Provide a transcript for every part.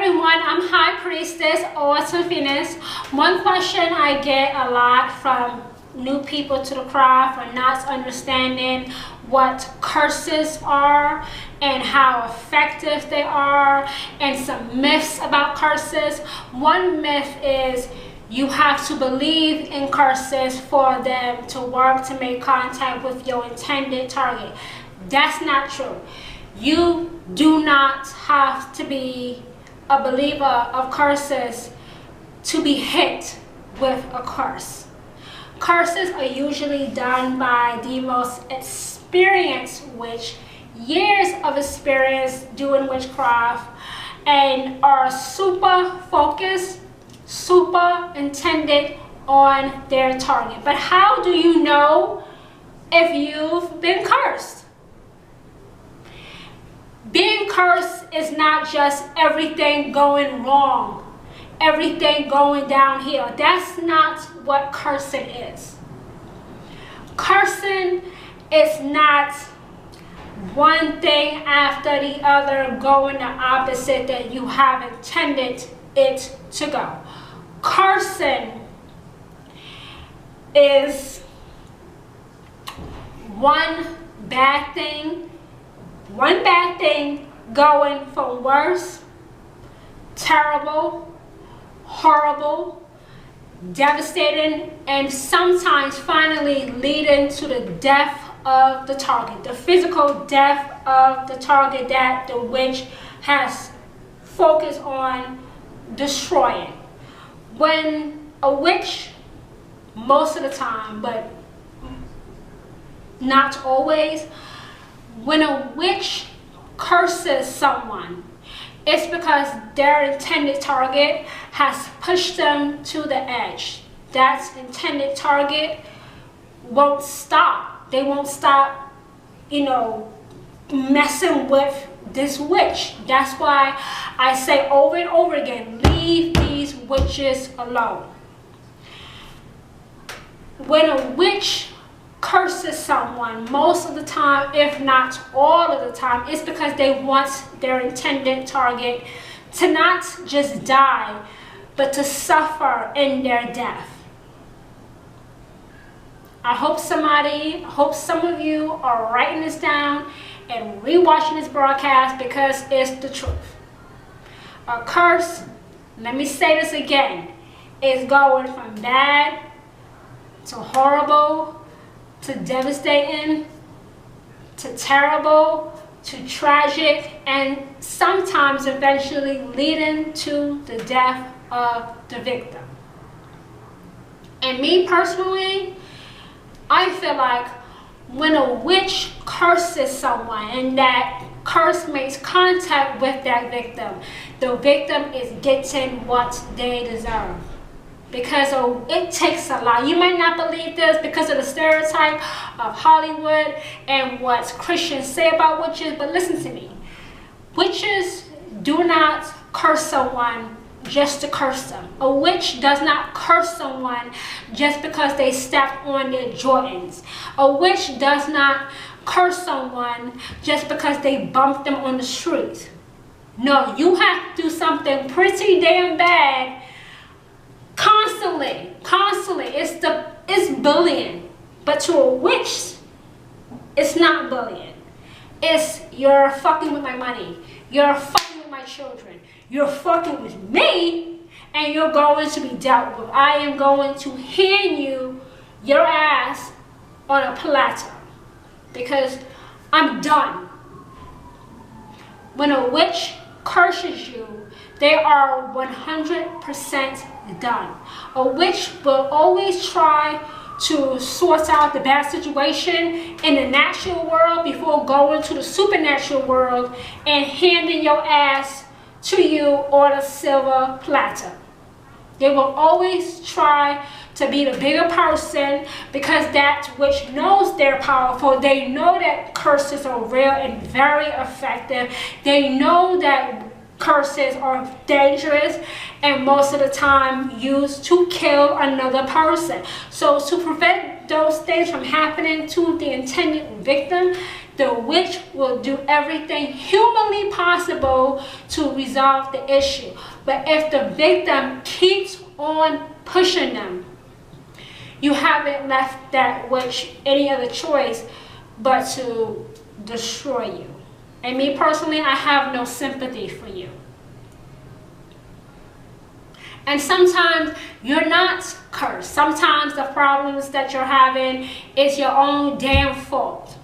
everyone, I'm High Priestess Autumn Venus. One question I get a lot from new people to the craft are not understanding what curses are and how effective they are, and some myths about curses. One myth is you have to believe in curses for them to work to make contact with your intended target. That's not true. You do not have to be a believer of curses to be hit with a curse. Curses are usually done by the most experienced witch, years of experience doing witchcraft, and are super focused, super intended on their target. But how do you know if you've been cursed? Being cursed is not just everything going wrong, everything going downhill. That's not what cursing is. Cursing is not one thing after the other going the opposite that you have intended it to go. Cursing is one bad thing going from worse, terrible, horrible, devastating, and sometimes finally leading to the death of the target, the physical death of the target that the witch has focused on destroying. When a witch, most of the time, but not always, when a witch curses someone, it's because their intended target has pushed them to the edge. That intended target won't stop. They won't stop, messing with this witch. That's why I say over and over again, leave these witches alone. When a witch curses someone, most of the time, if not all of the time, it's because they want their intended target to not just die, but to suffer in their death. I hope some of you are writing this down and rewatching this broadcast, because it's the truth. A curse, let me say this again, is going from bad to horrible, to devastating, to terrible, to tragic, and sometimes eventually leading to the death of the victim. And me personally, I feel like when a witch curses someone and that curse makes contact with that victim, the victim is getting what they deserve. Because it takes a lot. You might not believe this because of the stereotype of Hollywood and what Christians say about witches, but listen to me. Witches do not curse someone just to curse them. A witch does not curse someone just because they stepped on their Jordans. A witch does not curse someone just because they bumped them on the street. No, you have to do something pretty damn bad constantly. It's bullying. But to a witch, it's not bullying. It's, you're fucking with my money, you're fucking with my children, you're fucking with me, and you're going to be dealt with. I am going to hand you your ass on a platter, because I'm done. When a witch curses you, they are 100% done. A witch will always try to sort out the bad situation in the natural world before going to the supernatural world and handing your ass to you on a silver platter. They will always try to be the bigger person, because that witch knows they're powerful. They know that curses are real and very effective. They know that curses are dangerous and most of the time used to kill another person. So to prevent those things from happening to the intended victim, the witch will do everything humanly possible to resolve the issue. But if the victim keeps on pushing them, you haven't left that witch any other choice but to destroy you. And me personally, I have no sympathy for you. And sometimes you're not cursed. Sometimes the problems that you're having is your own damn fault.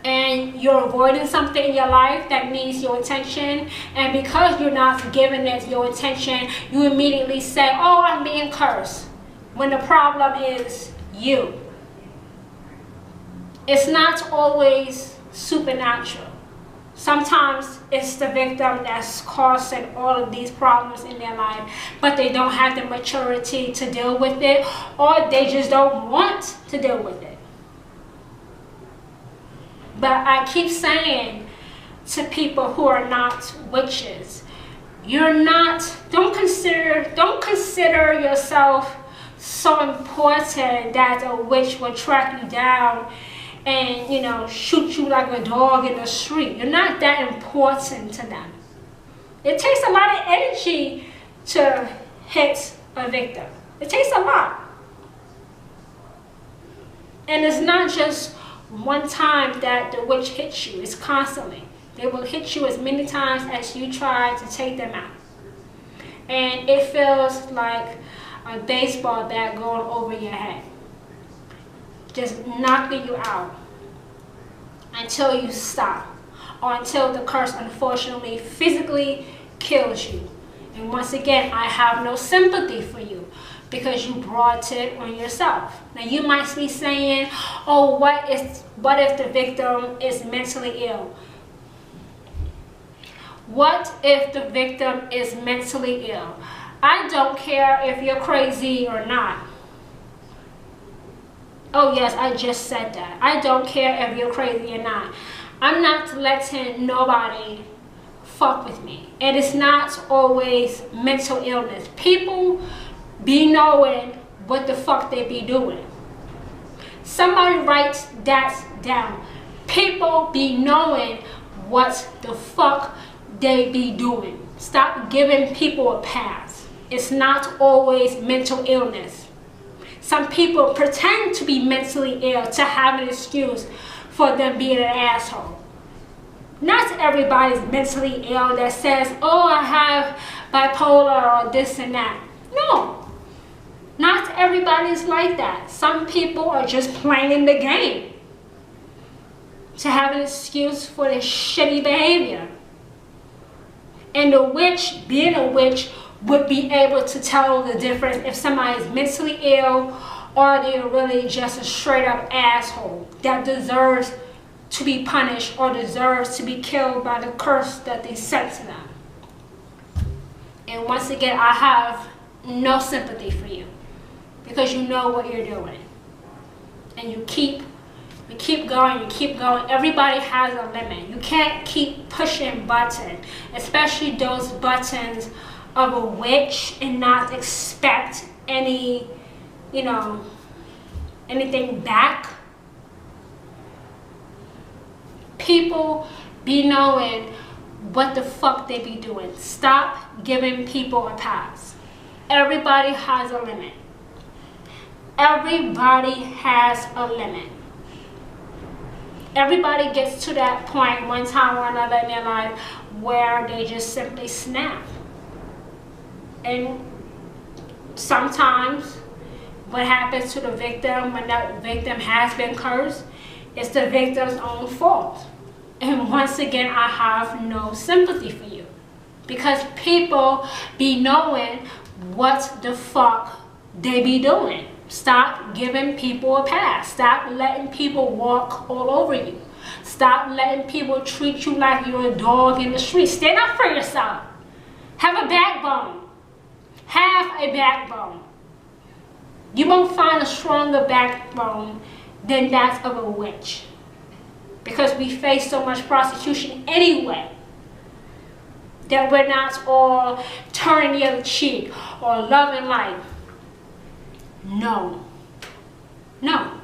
And you're avoiding something in your life that needs your attention. And because you're not giving it your attention, you immediately say, oh, I'm being cursed. When the problem is you. It's not always supernatural. Sometimes it's the victim that's causing all of these problems in their life, but they don't have the maturity to deal with it, or they just don't want to deal with it. But I keep saying to people who are not witches, don't consider yourself so important that a witch will track you down and, you know, shoot you like a dog in the street. You're not that important to them. It takes a lot of energy to hit a victim. It takes a lot. And it's not just one time that the witch hits you. It's constantly. They will hit you as many times as you try to take them out. And it feels like a baseball bat going over your head, just knocking you out until you stop, or until the curse unfortunately physically kills you. And once again, I have no sympathy for you because you brought it on yourself. Now you might be saying, oh, what if the victim is mentally ill? What if the victim is mentally ill? I don't care if you're crazy or not. Oh yes, I just said that. I don't care if you're crazy or not. I'm not letting nobody fuck with me. And it's not always mental illness. People be knowing what the fuck they be doing. Somebody write that down. People be knowing what the fuck they be doing. Stop giving people a pass. It's not always mental illness. Some people pretend to be mentally ill to have an excuse for them being an asshole. Not everybody's mentally ill that says, oh, I have bipolar or this and that. No, not everybody's like that. Some people are just playing the game to have an excuse for their shitty behavior. And the witch, being a witch, would be able to tell the difference if somebody is mentally ill or they're really just a straight up asshole that deserves to be punished or deserves to be killed by the curse that they sent to them. And once again, I have no sympathy for you because you know what you're doing. And you keep going, you keep going. Everybody has a limit. You can't keep pushing buttons, especially those buttons of a witch, and not expect any, you know, anything back. People be knowing what the fuck they be doing. Stop giving people a pass. Everybody has a limit. Everybody has a limit. Everybody gets to that point one time or another in their life where they just simply snap. And sometimes what happens to the victim when that victim has been cursed, it's the victim's own fault. And once again, I have no sympathy for you because people be knowing what the fuck they be doing. Stop giving people a pass. Stop letting people walk all over you. Stop letting people treat you like you're a dog in the street. Stand up for yourself. Have a backbone. Have a backbone. You won't find a stronger backbone than that of a witch. Because we face so much prosecution anyway, that we're not all turning the other cheek or loving life. No. No.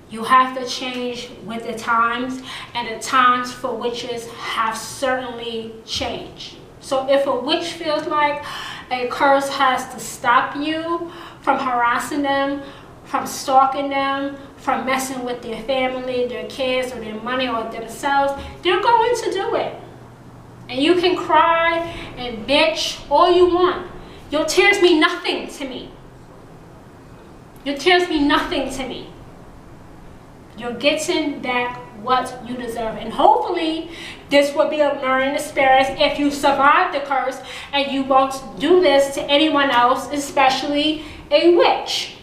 You have to change with the times, and the times for witches have certainly changed. So if a witch feels like a curse has to stop you from harassing them, from stalking them, from messing with their family, their kids, or their money, or themselves, they're going to do it. And you can cry and bitch all you want. Your tears mean nothing to me. Your tears mean nothing to me. You're getting back what you deserve. And hopefully, this will be a learning experience if you survive the curse and you won't do this to anyone else, especially a witch.